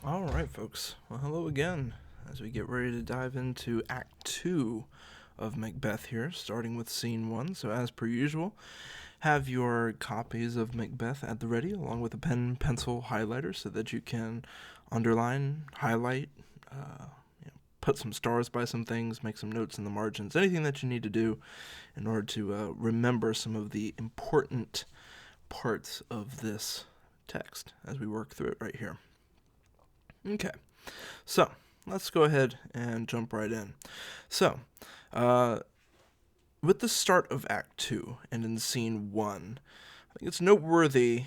All right, folks. Well, hello again as we get ready to dive into Act 2 of Macbeth here, starting with Scene 1. So, as per usual, have your copies of Macbeth at the ready, along with a pen, pencil, highlighter, so that you can underline, highlight, put some stars by some things, make some notes in the margins, anything that you need to do in order to remember some of the important parts of this text as we work through it right here. Okay, so let's go ahead and jump right in. So, with the start of Act 2 and in Scene 1, I think it's noteworthy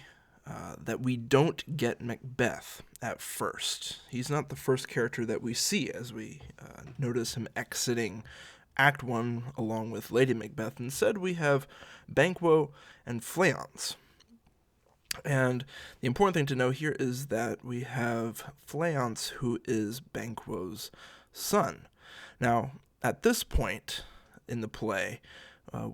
that we don't get Macbeth at first. He's not the first character that we see as we notice him exiting Act 1 along with Lady Macbeth. Instead, we have Banquo and Fleance. And the important thing to know here is that we have Fleance, who is Banquo's son. Now, at this point in the play,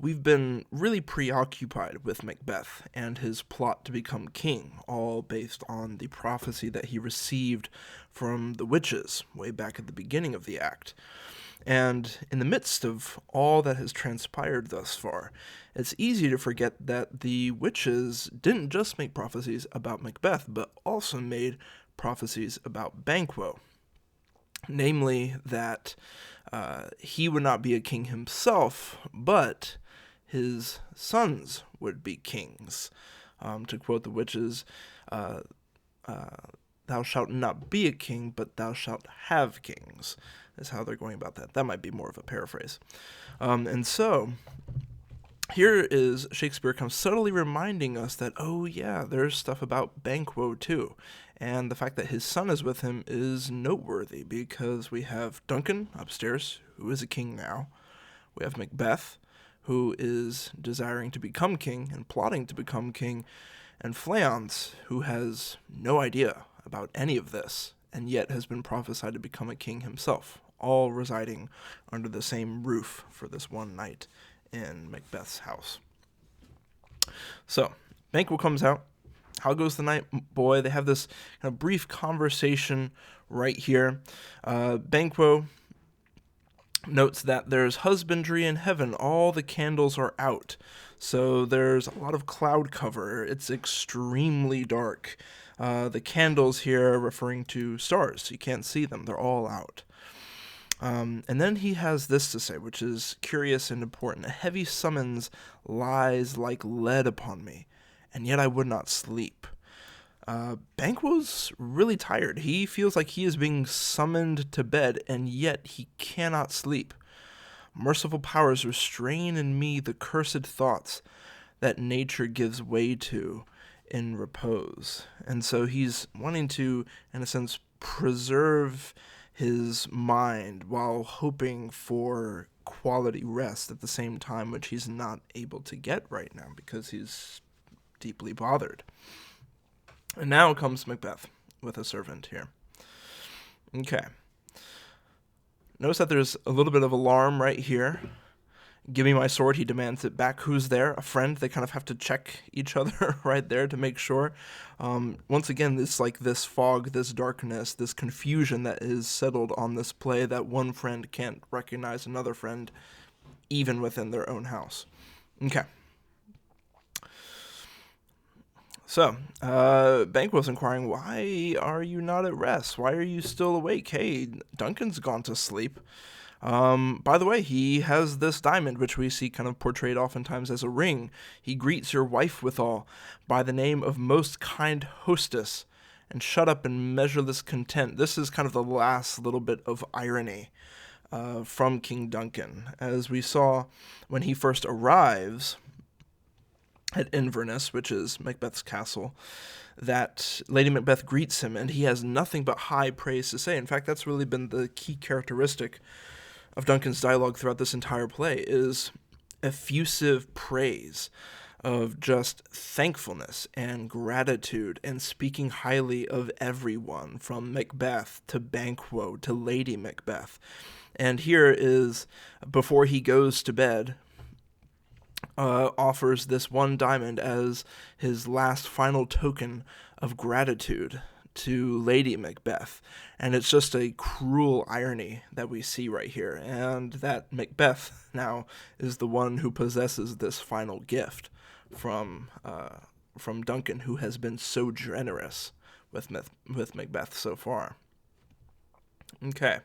we've been really preoccupied with Macbeth and his plot to become king, all based on the prophecy that he received from the witches way back at the beginning of the act. And in the midst of all that has transpired thus far, it's easy to forget that the witches didn't just make prophecies about Macbeth, but also made prophecies about Banquo. Namely, that he would not be a king himself, but his sons would be kings. To quote the witches, thou shalt not be a king, but thou shalt have kings, is how they're going about that. That might be more of a paraphrase. And so, here is Shakespeare comes subtly reminding us that, oh yeah, there's stuff about Banquo too. And the fact that his son is with him is noteworthy because we have Duncan upstairs, who is a king now. We have Macbeth, who is desiring to become king and plotting to become king. And Fleance, who has no idea about any of this, and yet has been prophesied to become a king himself, all residing under the same roof for this one night in Macbeth's house. So, Banquo comes out. How goes the night, boy? They have this kind of brief conversation right here. Banquo notes that there's husbandry in heaven. All the candles are out. So there's a lot of cloud cover. It's extremely dark. The candles here are referring to stars. You can't see them. They're all out. And then he has this to say, which is curious and important. A heavy summons lies like lead upon me, and yet I would not sleep. Banquo's really tired. He feels like he is being summoned to bed, and yet he cannot sleep. Merciful powers restrain in me the cursed thoughts that nature gives way to in repose. And so he's wanting to, in a sense, preserve his mind while hoping for quality rest at the same time, which he's not able to get right now because he's deeply bothered. And now comes Macbeth with a servant here. Okay. Notice that there's a little bit of alarm right here. Give me my sword, he demands it back. Who's there? A friend. They kind of have to check each other right there to make sure. Once again, this fog, this darkness, this confusion that is settled on this play that one friend can't recognize another friend, even within their own house. Okay. So, Banquo's inquiring, why are you not at rest? Why are you still awake? Hey, Duncan's gone to sleep. By the way, he has this diamond, which we see kind of portrayed oftentimes as a ring. He greets your wife withal by the name of most kind hostess, and shut up in measureless content. This is kind of the last little bit of irony from King Duncan. As we saw when he first arrives at Inverness, which is Macbeth's castle, that Lady Macbeth greets him, and he has nothing but high praise to say. In fact, that's really been the key characteristic of Duncan's dialogue throughout this entire play, is effusive praise of just thankfulness and gratitude and speaking highly of everyone, from Macbeth to Banquo to Lady Macbeth. And here is, before he goes to bed, offers this one diamond as his last final token of gratitude to Lady Macbeth. And it's just a cruel irony that we see right here. And that Macbeth now is the one who possesses this final gift from Duncan, who has been so generous with Macbeth so far. Okay.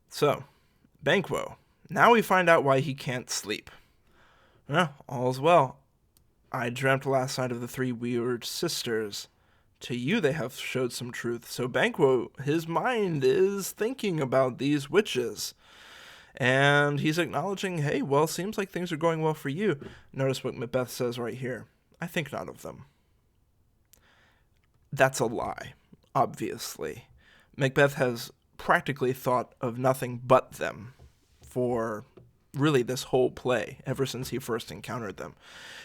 So, Banquo. Now we find out why he can't sleep. Well, all's well. I dreamt last night of the three weird sisters. To you they have showed some truth. So Banquo, his mind is thinking about these witches. And he's acknowledging, hey, well, seems like things are going well for you. Notice what Macbeth says right here. I think not of them. That's a lie, obviously. Macbeth has practically thought of nothing but them for really this whole play, ever since he first encountered them.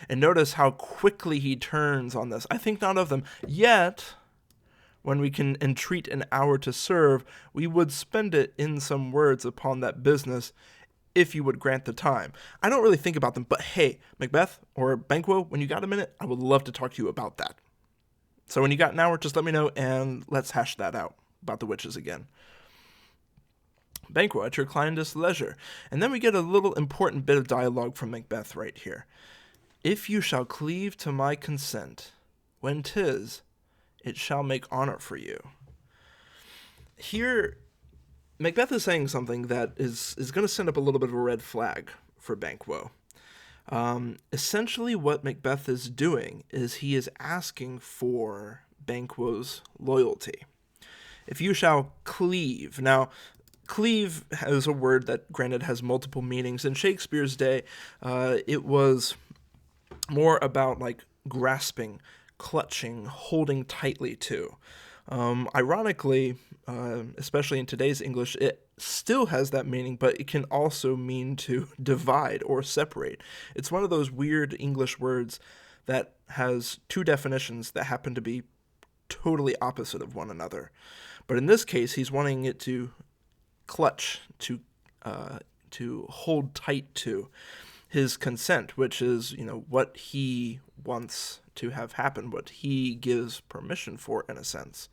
And notice how quickly he turns on this. I think not of them. Yet, when we can entreat an hour to serve, we would spend it in some words upon that business, if you would grant the time. I don't really think about them, but hey, Macbeth or Banquo, when you got a minute, I would love to talk to you about that. So when you got an hour, just let me know, and let's hash that out about the witches again. Banquo, at your kindest leisure. And then we get a little important bit of dialogue from Macbeth right here. If you shall cleave to my consent, when 'tis, it shall make honor for you. Here, Macbeth is saying something that is going to send up a little bit of a red flag for Banquo. Essentially what Macbeth is doing is he is asking for Banquo's loyalty. If you shall cleave. Now, cleave is a word that, granted, has multiple meanings. In Shakespeare's day, it was more about like grasping, clutching, holding tightly to. Ironically, especially in today's English, it still has that meaning, but it can also mean to divide or separate. It's one of those weird English words that has two definitions that happen to be totally opposite of one another. But in this case, he's wanting it to clutch, to hold tight to his consent, which is, what he wants to have happen, what he gives permission for, in a sense.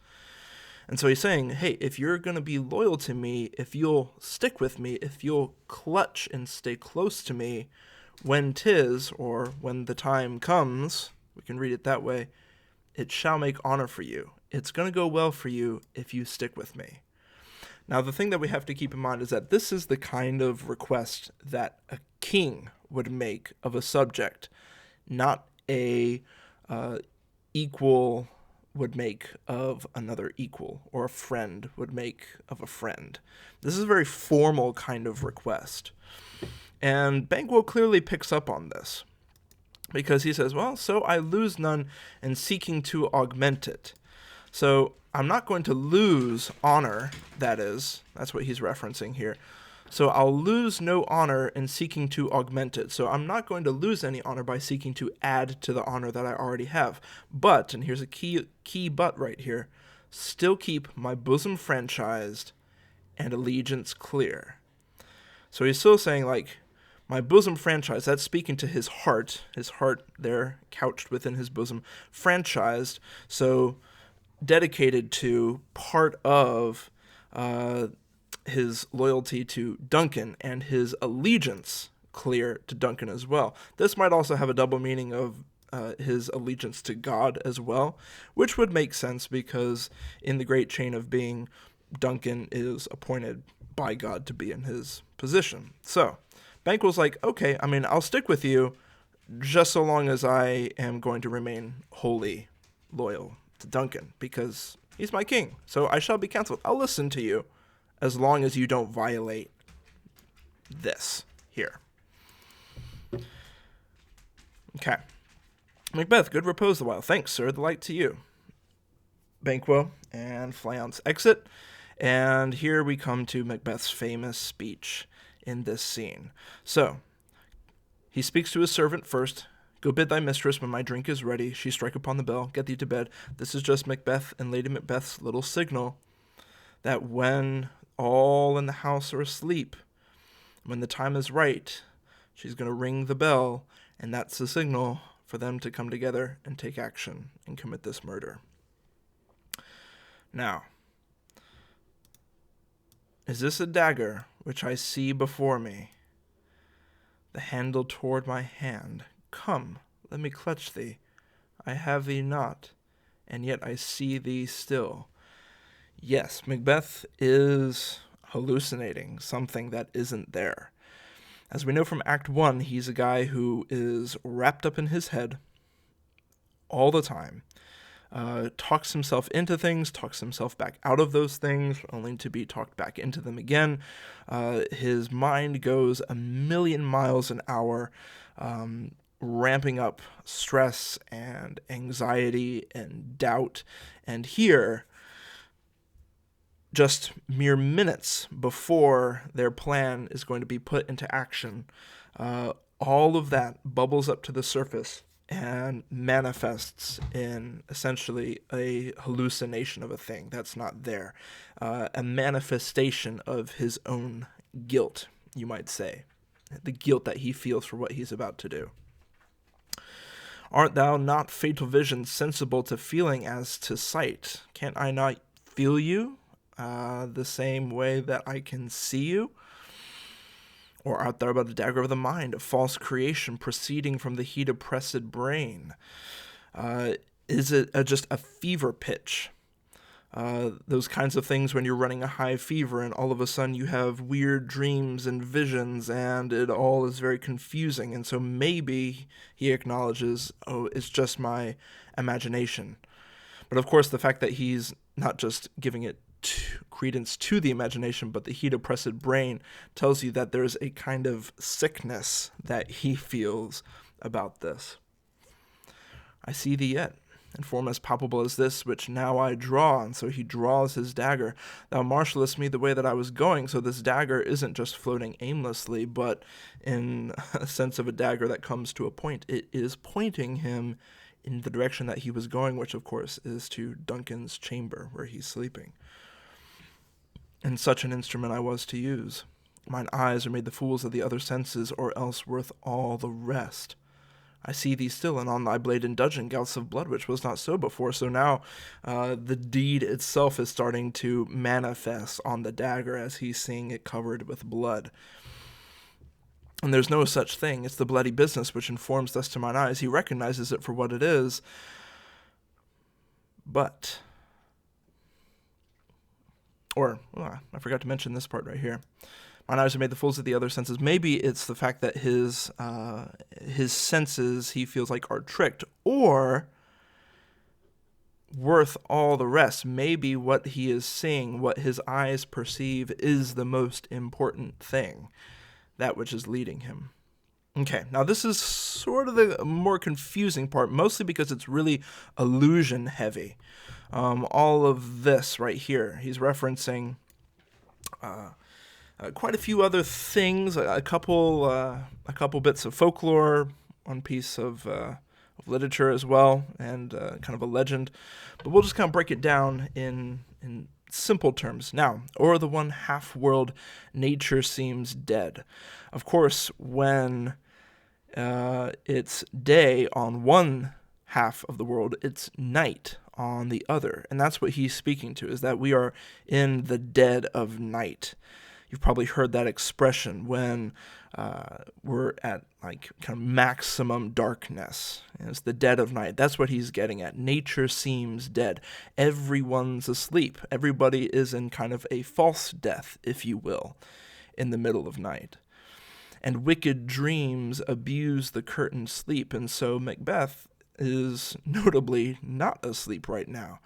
And so he's saying, hey, if you're going to be loyal to me, if you'll stick with me, if you'll clutch and stay close to me, when 'tis, or when the time comes, we can read it that way, it shall make honor for you. It's going to go well for you if you stick with me. Now, the thing that we have to keep in mind is that this is the kind of request that a king would make of a subject, not a equal would make of another equal, or a friend would make of a friend. This is a very formal kind of request. And Banquo clearly picks up on this, because he says, well, so I lose none in seeking to augment it. So I'm not going to lose honor, that's what he's referencing here. So I'll lose no honor in seeking to augment it. So I'm not going to lose any honor by seeking to add to the honor that I already have. But, and here's a key but right here, still keep my bosom franchised and allegiance clear. So he's still saying, like, my bosom franchise, that's speaking to his heart there couched within his bosom, franchised, so dedicated to part of his loyalty to Duncan and his allegiance clear to Duncan as well. This might also have a double meaning of his allegiance to God as well, which would make sense because in the great chain of being, Duncan is appointed by God to be in his position. So Banquo's like, okay, I'll stick with you just so long as I am going to remain wholly loyal to Duncan because he's my king. So I shall be counseled. I'll listen to you as long as you don't violate this here. Okay. Macbeth, good repose the while. Thanks, sir. The like to you. Banquo and Fleance exit. And here we come to Macbeth's famous speech in this scene. So, he speaks to his servant first. Go bid thy mistress when my drink is ready. She strike upon the bell. Get thee to bed. This is just Macbeth and Lady Macbeth's little signal that when all in the house are asleep, when the time is right, she's going to ring the bell, and that's the signal for them to come together and take action and commit this murder. Now, is this a dagger which I see before me? The handle toward my hand. Come, let me clutch thee. I have thee not, and yet I see thee still. Yes, Macbeth is hallucinating something that isn't there. As we know from Act 1, he's a guy who is wrapped up in his head all the time. Talks himself into things, talks himself back out of those things, only to be talked back into them again. His mind goes a million miles an hour, ramping up stress and anxiety and doubt. And here, just mere minutes before their plan is going to be put into action, all of that bubbles up to the surface and manifests in essentially a hallucination of a thing that's not there, a manifestation of his own guilt, you might say, the guilt that he feels for what he's about to do. Art thou not, fatal vision, sensible to feeling as to sight? Can't I not feel you the same way that I can see you? Or art thou but a dagger of the mind, a false creation proceeding from the heat oppressed brain? Is it just a fever pitch? Those kinds of things when you're running a high fever and all of a sudden you have weird dreams and visions and it all is very confusing. And so maybe he acknowledges, oh, it's just my imagination. But of course, the fact that he's not just giving it credence to the imagination, but the heat oppressed brain tells you that there's a kind of sickness that he feels about this. I see thee yet, in form as palpable as this, which now I draw. And so he draws his dagger. Thou marshallest me the way that I was going. So this dagger isn't just floating aimlessly, but in a sense of a dagger that comes to a point. It is pointing him in the direction that he was going, which of course is to Duncan's chamber where he's sleeping. And such an instrument I was to use. Mine eyes are made the fools of the other senses, or else worth all the rest. I see thee still, and on thy blade in dudgeon gouts of blood, which was not so before. So now the deed itself is starting to manifest on the dagger as he's seeing it covered with blood. And there's no such thing. It's the bloody business which informs thus to mine eyes. He recognizes it for what it is. But... I forgot to mention this part right here. Mine eyes are made the fools of the other senses. Maybe it's the fact that his senses, he feels like, are tricked, or worth all the rest. Maybe what he is seeing, what his eyes perceive, is the most important thing, that which is leading him. Okay, now this is sort of the more confusing part, mostly because it's really illusion heavy. All of this right here, he's referencing quite a few other things, a couple bits of folklore, one piece of literature as well, and kind of a legend. But we'll just kind of break it down in simple terms. Now, o'er the one half world, nature seems dead. Of course, when it's day on one half of the world, it's night on the other. And that's what he's speaking to, is that we are in the dead of night. You've probably heard that expression when we're at like kind of maximum darkness. It's the dead of night. That's what he's getting at. Nature seems dead. Everyone's asleep. Everybody is in kind of a false death, if you will, in the middle of night. And wicked dreams abuse the curtained sleep. And so Macbeth is notably not asleep right now,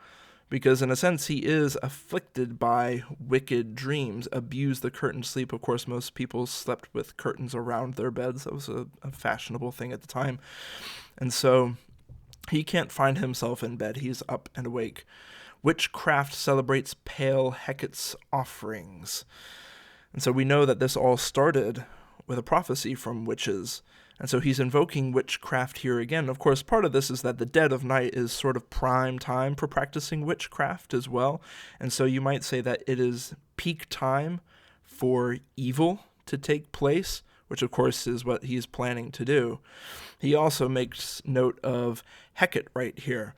because in a sense he is afflicted by wicked dreams. Abuse the curtained sleep. Of course, most people slept with curtains around their beds. That was a fashionable thing at the time. And so he can't find himself in bed. He's up and awake. Witchcraft celebrates pale Hecate's offerings. And so we know that this all started with a prophecy from witches. And so he's invoking witchcraft here again. Of course, part of this is that the dead of night is sort of prime time for practicing witchcraft as well. And so you might say that it is peak time for evil to take place, which of course is what he's planning to do. He also makes note of Hecate right here,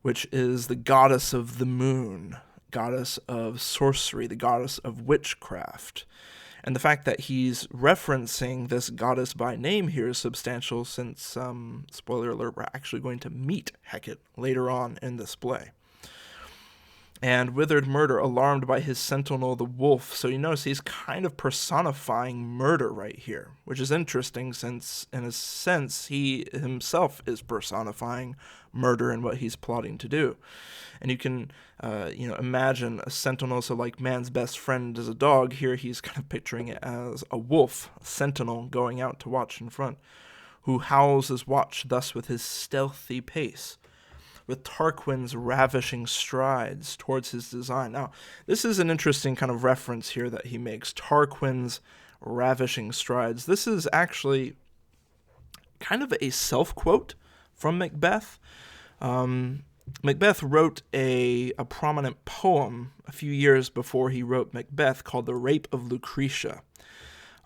which is the goddess of the moon, goddess of sorcery, the goddess of witchcraft. And the fact that he's referencing this goddess by name here is substantial since, spoiler alert, we're actually going to meet Hecate later on in this play. And withered murder, alarmed by his sentinel, the wolf. So you notice he's kind of personifying murder right here, which is interesting since, in a sense, he himself is personifying murder and what he's plotting to do. And you can, imagine a sentinel, so like man's best friend is a dog. Here he's kind of picturing it as a wolf, a sentinel going out to watch in front, who howls his watch thus with his stealthy pace, with Tarquin's ravishing strides towards his design. Now, this is an interesting kind of reference here that he makes, Tarquin's ravishing strides. This is actually kind of a self-quote from Macbeth. Macbeth wrote a prominent poem a few years before he wrote Macbeth called The Rape of Lucretia.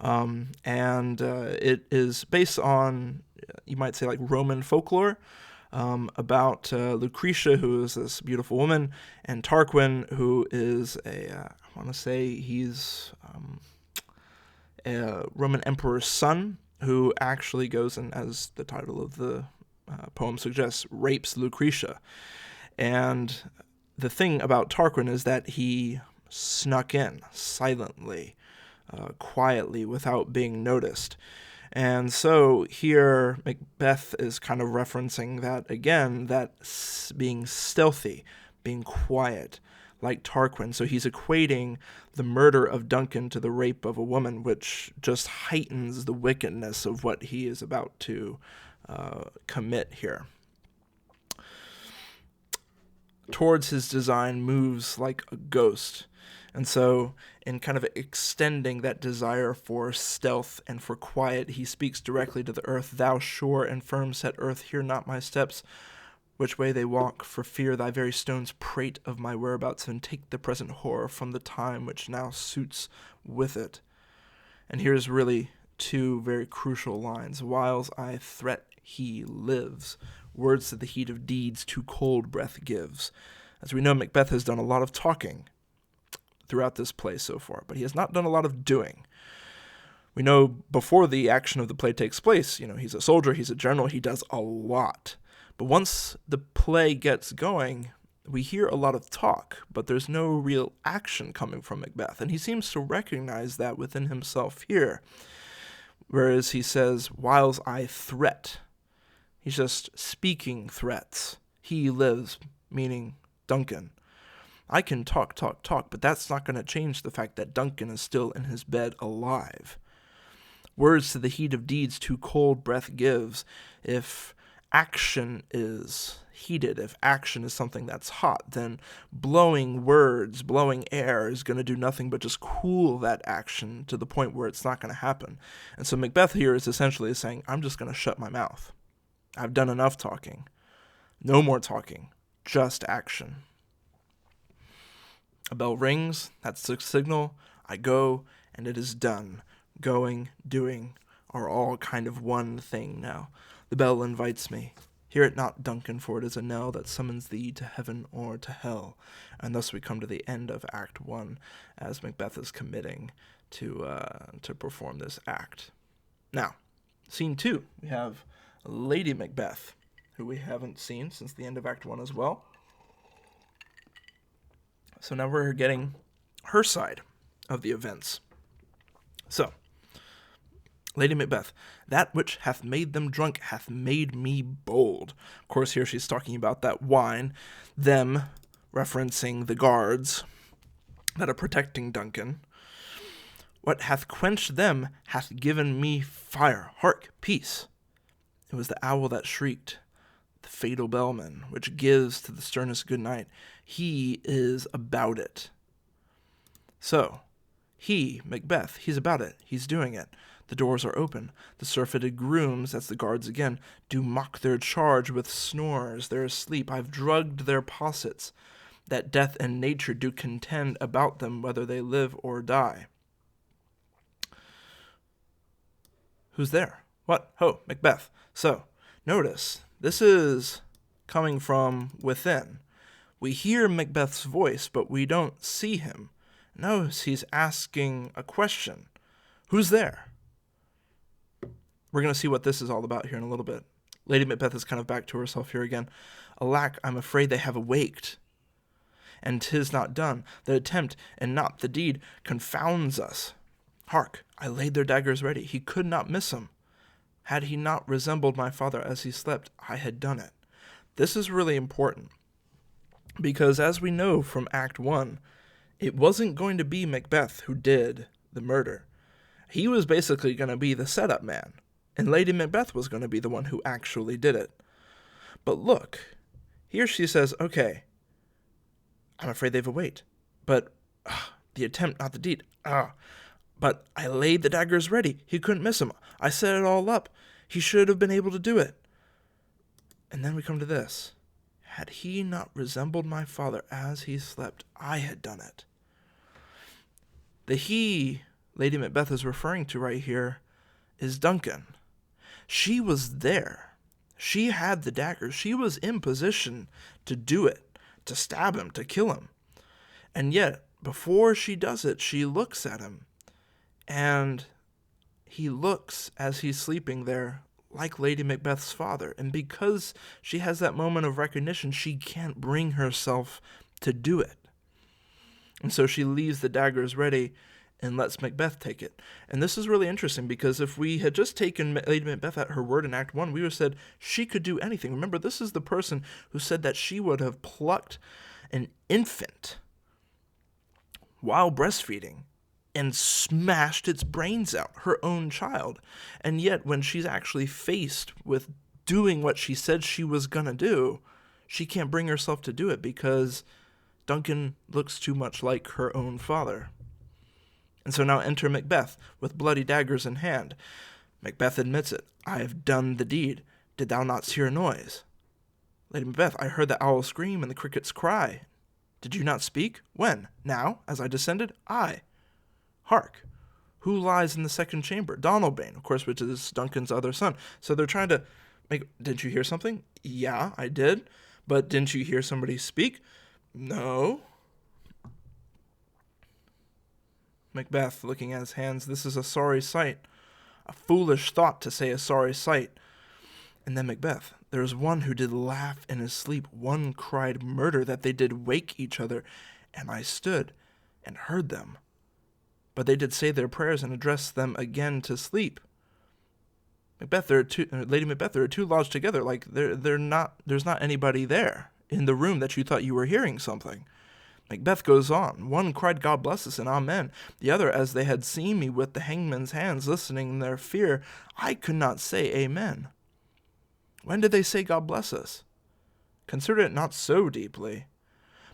It is based on, you might say, like Roman folklore, about Lucretia, who is this beautiful woman, and Tarquin, who is I want to say he's a Roman emperor's son, who actually goes and, as the title of the poem suggests, rapes Lucretia. And the thing about Tarquin is that he snuck in silently, quietly, without being noticed. And so here Macbeth is kind of referencing that again, that being stealthy, being quiet, like Tarquin. So he's equating the murder of Duncan to the rape of a woman, which just heightens the wickedness of what he is about to commit here. Towards his design moves like a ghost. And so, in kind of extending that desire for stealth and for quiet, he speaks directly to the earth. Thou sure and firm set earth, hear not my steps, which way they walk, for fear thy very stones prate of my whereabouts, and take the present horror from the time which now suits with it. And here's really two very crucial lines. Whiles I threat, he lives. Words to the heat of deeds too cold breath gives. As we know, Macbeth has done a lot of talking throughout this play so far, but he has not done a lot of doing. We know before the action of the play takes place, he's a soldier, he's a general, he does a lot. But once the play gets going, we hear a lot of talk, but there's no real action coming from Macbeth, and he seems to recognize that within himself here. Whereas he says, whiles I threat, he's just speaking threats. He lives, meaning Duncan. I can talk, but that's not going to change the fact that Duncan is still in his bed alive. Words to the heat of deeds too cold breath gives. If action is heated, if action is something that's hot, then blowing words, blowing air is going to do nothing but just cool that action to the point where it's not going to happen. And so Macbeth here is essentially saying, I'm just going to shut my mouth. I've done enough talking. No more talking, just action. A bell rings, that's the signal, I go, and it is done. Going, doing, are all kind of one thing now. The bell invites me. Hear it not, Duncan, for it is a knell that summons thee to heaven or to hell. And thus we come to the end of Act 1, as Macbeth is committing to perform this act. Now, scene 2, we have Lady Macbeth, who we haven't seen since the end of Act 1 as well. So now we're getting her side of the events. So, Lady Macbeth, that which hath made them drunk hath made me bold. Of course, here she's talking about that wine, them referencing the guards that are protecting Duncan. What hath quenched them hath given me fire. Hark, peace. It was the owl that shrieked, the fatal bellman, which gives to the sternest good night. He is about it. So, he, Macbeth, he's about it. He's doing it. The doors are open. The surfeited grooms, that's the guards again, do mock their charge with snores. They're asleep. I've drugged their possets, that death and nature do contend about them, whether they live or die. Who's there? What? Ho, Macbeth. So, notice, this is coming from within. We hear Macbeth's voice, but we don't see him. Notice he's asking a question. Who's there? We're going to see what this is all about here in a little bit. Lady Macbeth is kind of back to herself here again. Alack, I'm afraid they have awaked. And 'tis not done. The attempt and not the deed confounds us. Hark, I laid their daggers ready. He could not miss 'em. Had he not resembled my father as he slept, I had done it. This is really important, because as we know from Act 1, it wasn't going to be Macbeth who did the murder. He was basically going to be the setup man, and Lady Macbeth was going to be the one who actually did it. But look, here she says, okay, I'm afraid they've awaked, but the attempt, not the deed. But I laid the daggers ready. He couldn't miss him. I set it all up. He should have been able to do it. And then we come to this. Had he not resembled my father as he slept, I had done it. The he Lady Macbeth is referring to right here is Duncan. She was there. She had the daggers. She was in position to do it, to stab him, to kill him. And yet, before she does it, she looks at him. And he looks, as he's sleeping there, like Lady Macbeth's father. And because she has that moment of recognition, she can't bring herself to do it. And so she leaves the daggers ready and lets Macbeth take it. And this is really interesting, because if we had just taken Lady Macbeth at her word in Act 1, we would have said she could do anything. Remember, this is the person who said that she would have plucked an infant while breastfeeding and smashed its brains out, her own child. And yet, when she's actually faced with doing what she said she was going to do, she can't bring herself to do it because Duncan looks too much like her own father. And so now enter Macbeth with bloody daggers in hand. Macbeth admits it. I have done the deed. Did thou not hear a noise? Lady Macbeth, I heard the owl scream and the crickets cry. Did you not speak? When? Now, as I descended? Aye. Hark, who lies in the second chamber? Donalbain, of course, which is Duncan's other son. So they're trying to make, didn't you hear something? Yeah, I did. But didn't you hear somebody speak? No. Macbeth, looking at his hands, this is a sorry sight. A foolish thought to say a sorry sight. And then Macbeth, there is one who did laugh in his sleep. One cried murder, that they did wake each other. And I stood and heard them. But they did say their prayers and address them again to sleep. Macbeth, Lady Macbeth, there are two lodged together. Like there's not anybody there in the room that you thought you were hearing something. Macbeth goes on. One cried, God bless us, and amen. The other, as they had seen me with the hangman's hands, listening in their fear, I could not say amen. When did they say God bless us? Consider it not so deeply.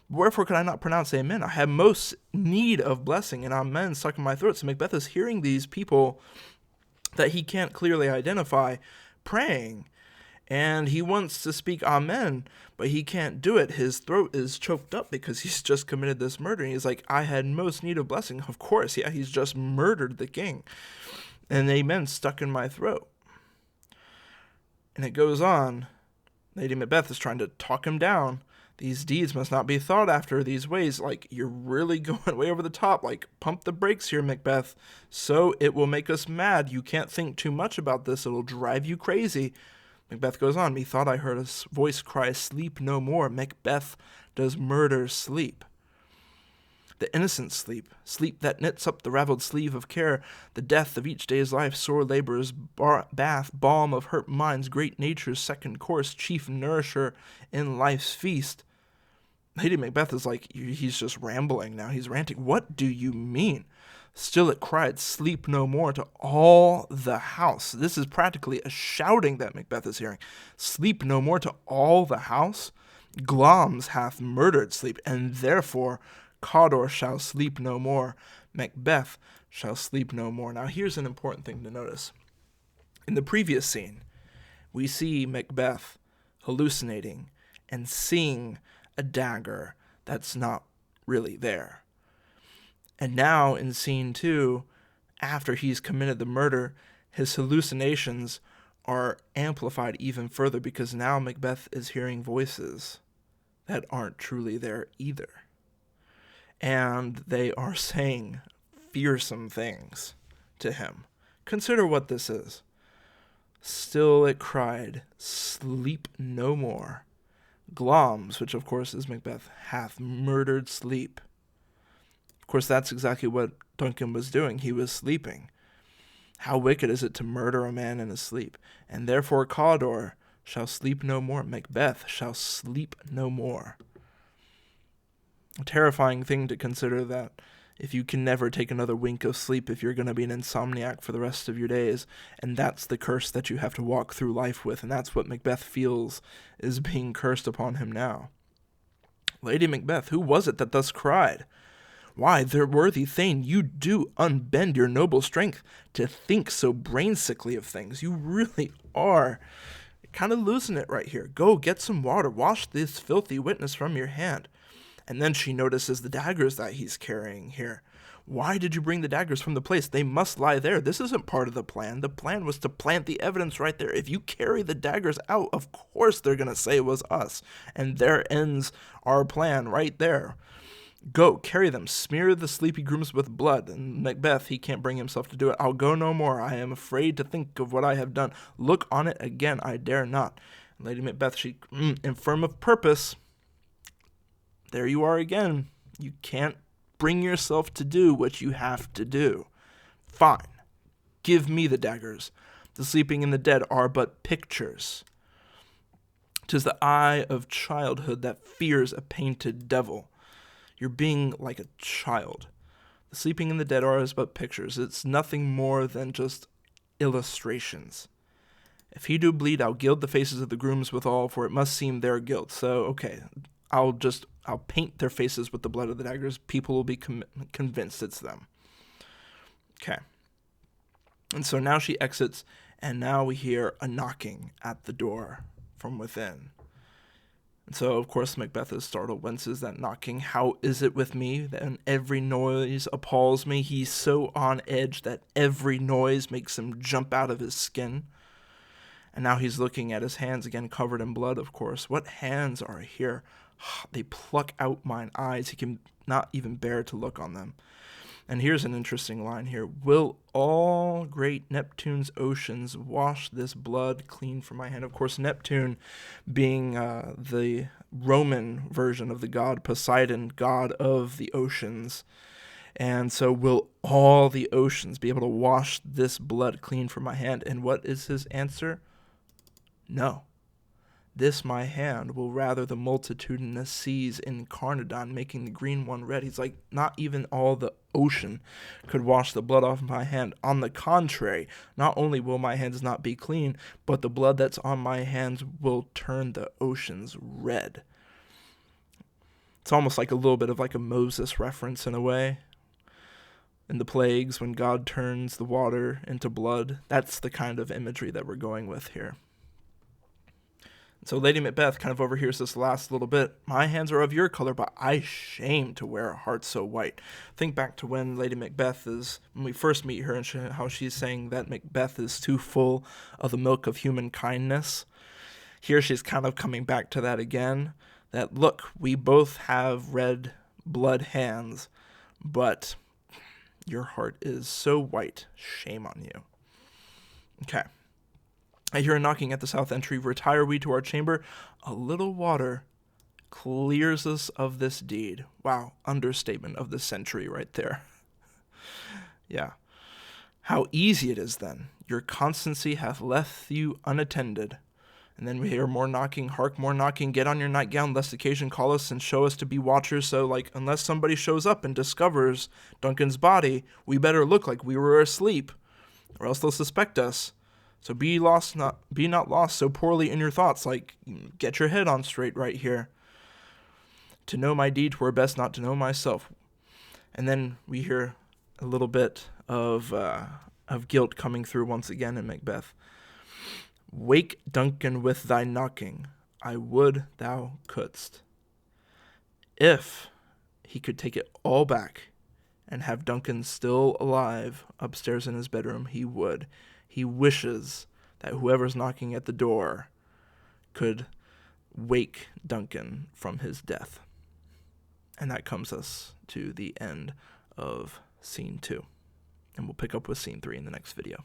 Wherefore could I not pronounce amen? I have most need of blessing, and amen stuck in my throat. So Macbeth is hearing these people that he can't clearly identify praying, and he wants to speak amen, but he can't do it. His throat is choked up because he's just committed this murder. And he's like, I had most need of blessing. Of course, yeah, he's just murdered the king. And amen stuck in my throat. And it goes on. Lady Macbeth is trying to talk him down. These deeds must not be thought after these ways. Like, you're really going way over the top. Like, pump the brakes here, Macbeth. So it will make us mad. You can't think too much about this. It'll drive you crazy. Macbeth goes on. Methought I heard a voice cry, sleep no more. Macbeth does murder sleep. The innocent sleep, sleep that knits up the raveled sleeve of care, the death of each day's life, sore labor's bath, balm of hurt minds, great nature's second course, chief nourisher in life's feast. Lady Macbeth is like, he's just rambling now. He's ranting. What do you mean? Still it cried, sleep no more to all the house. This is practically a shouting that Macbeth is hearing. Sleep no more to all the house? Glamis hath murdered sleep, and therefore Cawdor shall sleep no more. Macbeth shall sleep no more. Now here's an important thing to notice. In the previous scene, we see Macbeth hallucinating and seeing a dagger that's not really there. And now in scene 2, after he's committed the murder, his hallucinations are amplified even further because now Macbeth is hearing voices that aren't truly there either. And they are saying fearsome things to him. Consider what this is. Still it cried, sleep no more. Glamis, which of course is Macbeth, hath murdered sleep. Of course, that's exactly what Duncan was doing. He was sleeping. How wicked is it to murder a man in his sleep? And therefore Cawdor shall sleep no more. Macbeth shall sleep no more. A terrifying thing to consider, that if you can never take another wink of sleep, if you're going to be an insomniac for the rest of your days, and that's the curse that you have to walk through life with, and that's what Macbeth feels is being cursed upon him now. Lady Macbeth, who was it that thus cried? Why, their worthy Thane, you do unbend your noble strength to think so brain-sickly of things. You really are kind of losing it right here. Go, get some water, wash this filthy witness from your hand. And then she notices the daggers that he's carrying here. Why did you bring the daggers from the place? They must lie there. This isn't part of the plan. The plan was to plant the evidence right there. If you carry the daggers out, of course they're going to say it was us. And there ends our plan right there. Go, carry them, smear the sleepy grooms with blood. And Macbeth, he can't bring himself to do it. I'll go no more. I am afraid to think of what I have done. Look on it again, I dare not. And Lady Macbeth, she, infirm of purpose. There you are again. You can't bring yourself to do what you have to do. Fine. Give me the daggers. The sleeping and the dead are but pictures. 'Tis the eye of childhood that fears a painted devil. You're being like a child. The sleeping and the dead are as but pictures. It's nothing more than just illustrations. If he do bleed, I'll gild the faces of the grooms withal, for it must seem their guilt. So, okay, I'll paint their faces with the blood of the daggers. People will be convinced it's them. Okay. And so now she exits, and now we hear a knocking at the door from within. And so, of course, Macbeth is startled, winces that knocking. How is it with me? Then every noise appalls me. He's so on edge that every noise makes him jump out of his skin. And now he's looking at his hands again, covered in blood, of course. What hands are here? They pluck out mine eyes. He can not even bear to look on them. And here's an interesting line here. Will all great Neptune's oceans wash this blood clean from my hand? Of course, Neptune being the Roman version of the god Poseidon, god of the oceans. And so will all the oceans be able to wash this blood clean from my hand? And what is his answer? No. This my hand will rather the multitudinous seas in Carnarvon, making the green one red. He's like, not even all the ocean could wash the blood off my hand. On the contrary, not only will my hands not be clean, but the blood that's on my hands will turn the oceans red. It's almost like a little bit of like a Moses reference in a way. In the plagues, when God turns the water into blood, that's the kind of imagery that we're going with here. So Lady Macbeth kind of overhears this last little bit. My hands are of your color, but I shame to wear a heart so white. Think back to when Lady Macbeth when we first meet her, and how she's saying that Macbeth is too full of the milk of human kindness. Here she's kind of coming back to that again. That, look, we both have red blood hands, but your heart is so white. Shame on you. Okay. I hear a knocking at the south entry. Retire we to our chamber. A little water clears us of this deed. Wow, understatement of the century right there. Yeah. How easy it is then. Your constancy hath left you unattended. And then we hear more knocking. Hark, more knocking. Get on your nightgown, lest occasion call us and show us to be watchers. So, like, unless somebody shows up and discovers Duncan's body, we better look like we were asleep, or else they'll suspect us. So be not lost so poorly in your thoughts. Like, get your head on straight right here. To know my deed, 'twere best not to know myself. And then we hear a little bit of guilt coming through once again in Macbeth. Wake Duncan with thy knocking. I would thou couldst. If he could take it all back and have Duncan still alive upstairs in his bedroom, he would. He wishes that whoever's knocking at the door could wake Duncan from his death. And that comes us to the end of scene 2. And we'll pick up with scene 3 in the next video.